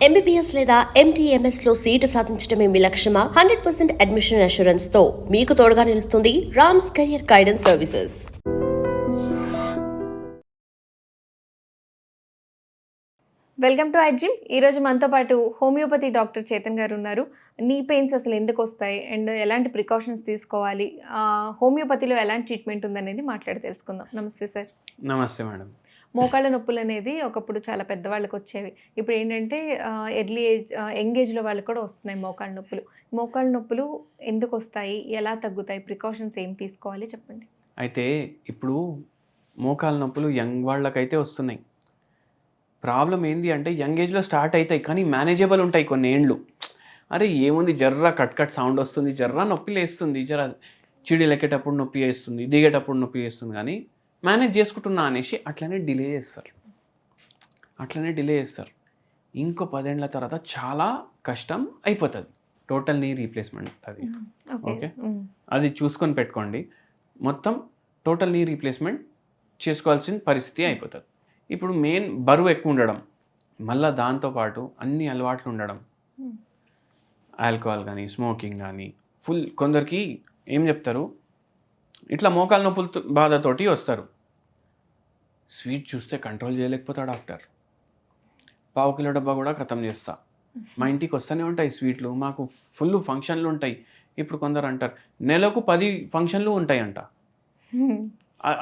MBBS లేదా MTMS లో seat సాధించడమే మీ లక్ష్యమా? 100% అడ్మిషన్ అష్యూరెన్స్ తో మీకు తోడుగా నిలుస్తుంది Rams career guidance services. Welcome to ఐజిమ్. ఈరోజు మనతో పాటు హోమియోపతి డాక్టర్ చేతన్ గారు ఉన్నారు. నీ పెయిన్స్ అసలు ఎందుకు వస్తాయి అండ్ ఎలాంటి ప్రికాషన్స్ తీసుకోవాలి, హోమియోపతిలో ఎలాంటి ట్రీట్మెంట్ ఉందనేది మాట్లాడి తెలుసుకుందాం. నమస్తే సార్. నమస్తే మేడం. మోకాళ్ళ నొప్పులు అనేది ఒకప్పుడు చాలా పెద్దవాళ్ళకి వచ్చేవి. ఇప్పుడు ఏంటంటే ఎర్లీ ఏజ్, యంగ్ ఏజ్లో వాళ్ళకి కూడా వస్తున్నాయి మోకాళ్ళ నొప్పులు. మోకాళ్ళ నొప్పులు ఎందుకు వస్తాయి, ఎలా తగ్గుతాయి, ప్రికాషన్స్ ఏం తీసుకోవాలి చెప్పండి. అయితే ఇప్పుడు మోకాళ్ళ నొప్పులు యంగ్ వాళ్ళకైతే వస్తున్నాయి. ప్రాబ్లం ఏంది అంటే యంగ్ ఏజ్లో స్టార్ట్ అవుతాయి కానీ మేనేజబుల్ ఉంటాయి కొన్ని ఏండ్లు. అరే ఏముంది, జర్రా కట్ సౌండ్ వస్తుంది, జర్రా నొప్పి లేస్తుంది, జర చీడీలు ఎక్కేటప్పుడు నొప్పి వేస్తుంది, దిగేటప్పుడు నొప్పి వేస్తుంది, కానీ మేనేజ్ చేసుకుంటున్నా అనేసి అట్లనే డిలే చేస్తారు. ఇంకో 10 ఏళ్ళ తర్వాత చాలా కష్టం అయిపోతుంది. టోటల్ నీ రీప్లేస్మెంట్ అది. ఓకే, అది చూసుకొని పెట్టుకోండి. మొత్తం టోటల్ నీ రీప్లేస్మెంట్ చేసుకోవాల్సిన పరిస్థితి అయిపోతుంది. ఇప్పుడు మెయిన్ బరువు ఎక్కువ ఉండడం, మళ్ళీ దాంతోపాటు అన్ని అలవాట్లు ఉండడం, ఆల్కహాల్ కానీ స్మోకింగ్ కానీ ఫుల్. కొందరికి ఏం చెప్తారు, ఇట్లా మోకాలు నొప్పులతో బాధతోటి వస్తారు. స్వీట్ చూస్తే కంట్రోల్ చేయలేకపోతా డాక్టర్, 1/2 కిలో డబ్బా కూడా ఖతం చేస్తా. మా ఇంటికి వస్తూనే ఉంటాయి స్వీట్లు, మాకు ఫుల్ ఫంక్షన్లు ఉంటాయి. ఇప్పుడు కొందరు అంటారు నెలకు 10 ఫంక్షన్లు ఉంటాయంట.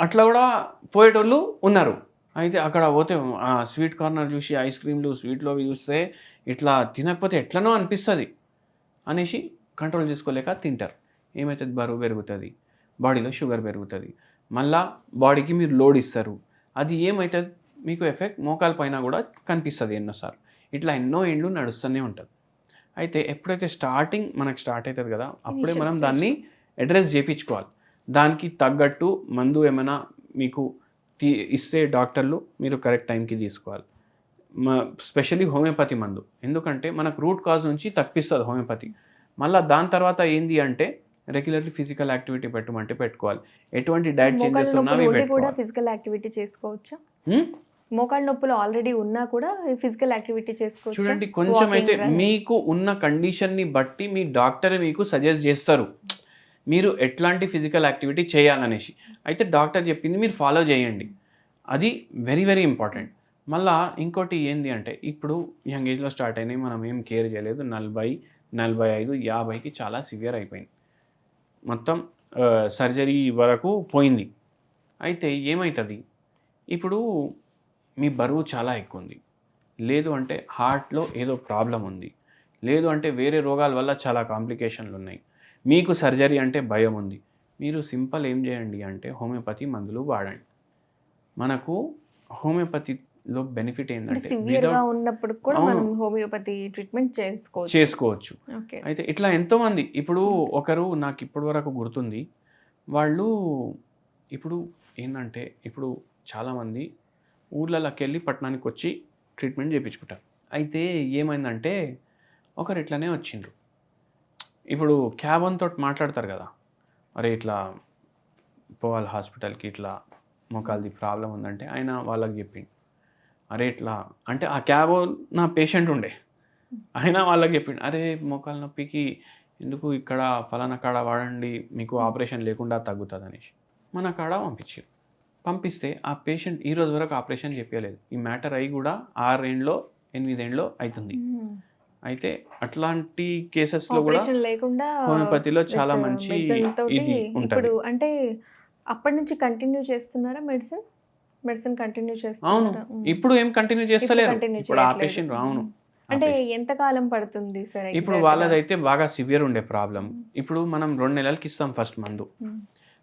అట్లా కూడా పోయేటోళ్ళు ఉన్నారు. అయితే అక్కడ పోతే స్వీట్ కార్నర్ చూసి ఐస్ క్రీమ్లు స్వీట్లు అవి చూస్తే ఇట్లా తినకపోతే ఎట్లనో అనిపిస్తుంది అనేసి కంట్రోల్ చేసుకోలేక తింటారు. ఏమవుతుంది, బరువు పెరుగుతుంది, బాడీలో షుగర్ పెరుగుతుంది, మళ్ళా బాడీకి మీరు లోడ్ ఇస్తారు. అది ఏమవుతుంది, మీకు ఎఫెక్ట్ మోకాల పైన కూడా కనిపిస్తుంది ఎన్నోసార్లు. ఇట్లా ఎన్నో ఏండ్లు నడుస్తూనే ఉంటుంది. అయితే ఎప్పుడైతే మనకు స్టార్ట్ అవుతుంది కదా, అప్పుడే మనం దాన్ని అడ్రస్ చేయించుకోవాలి. దానికి తగ్గట్టు మందు ఏమైనా మీకు ఇస్తే డాక్టర్లు మీరు కరెక్ట్ టైంకి తీసుకోవాలి. స్పెషల్లీ హోమియోపతి మందు, ఎందుకంటే మనకు రూట్ కాజ్ నుంచి తప్పిస్తుంది హోమియోపతి. మళ్ళీ దాని తర్వాత ఏంది అంటే రెగ్యులర్లీ ఫిజికల్ యాక్టివిటీ పెట్టమంటే పెట్టుకోవాలి. ఎటువంటి డైట్ చేంజెస్ ఉన్నా కూడా ఫిజికల్ యాక్టివిటీ చేసుకోవచ్చా? మోకాళ్ళ నొప్పులు ఆల్రెడీ ఉన్నా కూడా ఫిజికల్ యాక్టివిటీ చేసుకోవచ్చు. చూడండి, కొంచెం అయితే మీకు ఉన్న కండిషన్ని బట్టి మీ డాక్టర్ మీకు సజెస్ట్ చేస్తారు మీరు ఎట్లాంటి ఫిజికల్ యాక్టివిటీ చేయాలనేసి. అయితే డాక్టర్ చెప్పింది మీరు ఫాలో చేయండి, అది వెరీ వెరీ ఇంపార్టెంట్. మళ్ళీ ఇంకోటి ఏంది అంటే ఇప్పుడు యంగ్ ఏజ్లో స్టార్ట్ అయినాయి, మనం ఏం కేర్ చేయలేదు, 40, 45, 50కి చాలా సివియర్ అయిపోయింది, మొత్తం సర్జరీ వరకు పోయింది. అయితే ఏమవుతుంది, ఇప్పుడు మీ బరువు చాలా ఎక్కువ ఉంది, లేదు అంటే హార్ట్లో ఏదో ప్రాబ్లం ఉంది, లేదు అంటే వేరే రోగాల వల్ల చాలా కాంప్లికేషన్లు ఉన్నాయి, మీకు సర్జరీ అంటే భయం ఉంది, మీరు సింపుల్ ఏం చేయండి అంటే హోమియోపతి మందులు వాడండి. మనకు హోమియోపతిలో బెనిఫిట్ ఏంటంటే ఉన్నప్పుడు కూడా మనం హోమియోపతి ట్రీట్మెంట్ చేసుకోవచ్చు. అయితే ఇట్లా ఎంతోమంది, ఇప్పుడు ఒకరు నాకు ఇప్పటి వరకు గుర్తుంది, వాళ్ళు ఇప్పుడు ఏంటంటే ఇప్పుడు చాలామంది ఊర్లలోకి వెళ్ళి పట్టణానికి వచ్చి ట్రీట్మెంట్ చేయించుకుంటారు. అయితే ఏమైందంటే ఒకరు ఇట్లానే వచ్చిండ్రు. ఇప్పుడు క్యాబన్ తోటి మాట్లాడతారు కదా, అరే ఇట్లా పోవాలి హాస్పిటల్కి, ఇట్లా మోకాలది ప్రాబ్లం ఉందంటే ఆయన వాళ్ళకి చెప్పిండు. అరే ఇట్లా అంటే ఆ క్యాబ్ నా పేషెంట్ ఉండే, ఆయన వాళ్ళకి చెప్పిండు, అరే మోకాల నొప్పికి ఎందుకు ఇక్కడ ఫలానా కాడ వాడండి, మీకు ఆపరేషన్ లేకుండా తగ్గుతుంది అనేసి మన కాడ పంపించారు. పంపిస్తే ఆ పేషెంట్ ఈరోజు వరకు ఆపరేషన్ చెప్పలేదు. ఈ మ్యాటర్ అయ్యి కూడా 6 ఏళ్ళలో 8 ఏళ్ళలో అవుతుంది. అయితే అట్లాంటి కేసెస్లో కూడా హోమియోపతిలో చాలా మంచి ఇది ఉంటుంది. అంటే అప్పటి నుంచి కంటిన్యూ చేస్తున్నారా మెడిసిన్ కంటిన్యూ చేస్తున్నారా? అవును, ఇప్పుడు ఏం కంటిన్యూ చేస్తలేరు, ఇప్పుడు ఆపరేషన్ రావును. అంటే ఎంత కాలం పడుతుంది సార్? ఇప్పుడు వాళ్ళదైతే బాగా సివియర్ ఉండే ప్రాబ్లం. ఇప్పుడు మనం 2 నెలలకి ఇస్తాం ఫస్ట్ మందు,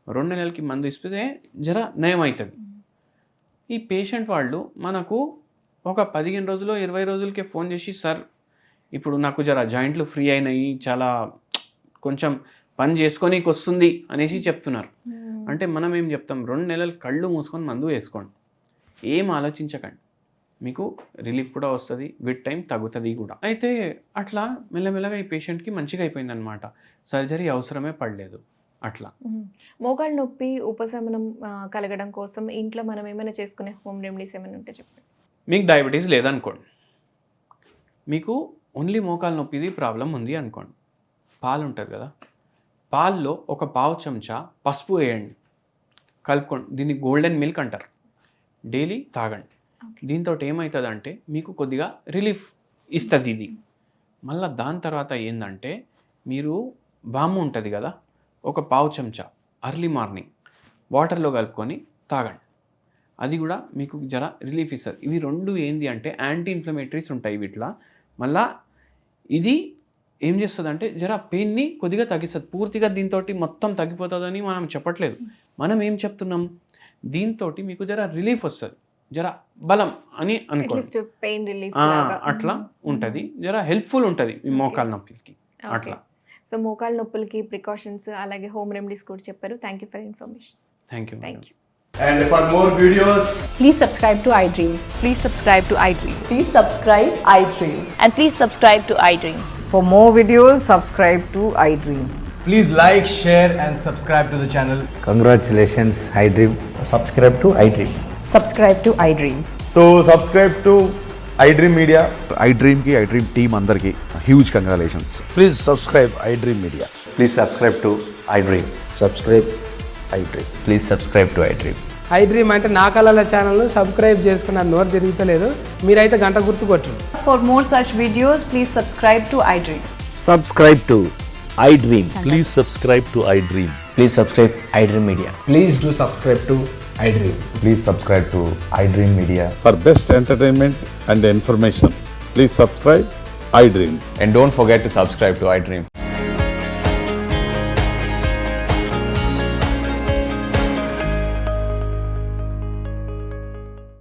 2 నెలలకి మందు ఇస్తే జర నయం అవుతుంది. ఈ పేషెంట్ వాళ్ళు మనకు ఒక 15 రోజులు 20 రోజులకే ఫోన్ చేసి, సార్ ఇప్పుడు నాకు జర జాయింట్లు ఫ్రీ అయినాయి, చాలా కొంచెం పని చేసుకోనీకి వస్తుంది అనేసి చెప్తున్నారు. అంటే మనం ఏం చెప్తాం, 2 నెలలు కళ్ళు మూసుకొని మందు వేసుకోండి, ఏం ఆలోచించకండి, మీకు రిలీఫ్ కూడా వస్తుంది, విత్ టైం తగ్గుతుంది కూడా. అయితే అట్లా మెల్లమెల్లగా ఈ పేషెంట్కి మంచిగా అయిపోయింది అనమాట, సర్జరీ అవసరమే పడలేదు. అట్లా మోకాళ్ళ నొప్పి ఉపశమనం కలగడం కోసం ఇంట్లో మనం ఏమైనా చేసుకునే హోమ్ రెమెడీస్ ఏమైనా ఉంటే చెప్పండి. మీకు డయాబెటీస్ లేదనుకోండి, మీకు ఓన్లీ మోకాలు నొప్పిది ప్రాబ్లం ఉంది అనుకోండి, పాలు ఉంటుంది కదా, పాల్లో ఒక పావు చెంచా పసుపు వేయండి, కలుపుకోండి. దీన్ని గోల్డెన్ మిల్క్ అంటారు. డైలీ తాగండి. దీంతో ఏమవుతుందంటే మీకు కొద్దిగా రిలీఫ్ ఇస్తుంది ఇది. మళ్ళీ దాని తర్వాత ఏంటంటే మీరు వాము ఉంటుంది కదా, ఒక పావు చెంచా అర్లీ మార్నింగ్ వాటర్లో కలుపుకొని తాగండి. అది కూడా మీకు జర రిలీఫ్ ఇస్తుంది. ఇవి రెండు ఏంది అంటే యాంటీ ఇన్ఫ్లమేటరీస్ ఉంటాయి వీటిలో. మళ్ళా ఇది ఏం చేస్తుంది అంటే జర పెయిన్ని కొద్దిగా తగ్గిస్తుంది. పూర్తిగా దీంతో మొత్తం తగ్గిపోతుందని మనం చెప్పట్లేదు. మనం ఏం చెప్తున్నాం, దీంతో మీకు జర రిలీఫ్ వస్తుంది, జర బలం అని అనుకోండి. పెయిన్ రిలీఫ్ అట్లా ఉంటుంది, జర హెల్ప్ఫుల్ ఉంటుంది ఈ మోకాలు నొప్పికి అట్లా. సో మోకాళ్ళ నొప్పులకి ప్రికాషన్స్ అలాగే హోమ్ రెమెడీస్ కూడా చెప్పారు. Thank you for information. Thank you. And for more videos, Please subscribe to iDream. Please subscribe to iDream. Please subscribe iDream. And please subscribe to iDream. For more videos, subscribe to iDream. please like, share and subscribe to the channel. Congratulations, iDream. Subscribe to iDream. Subscribe to iDream. So subscribe to iDream Media. iDream team అందరికి huge congratulations. Please subscribe iDream Media. Please subscribe to iDream. Subscribe iDream. Please subscribe to iDream. iDream అంటే నా కళల ఛానల్ను subscribe చేసుకున్న నోరు తిరుగుతలేదు, మీరైతే గంట గుర్తు కొట్టండి. For more such videos, please subscribe to iDream. Subscribe to iDream. Please subscribe to iDream. Please subscribe iDream Media. Please do subscribe to iDream. Please subscribe to iDream Media. For best entertainment and information, please subscribe iDream. And don't forget to subscribe to iDream.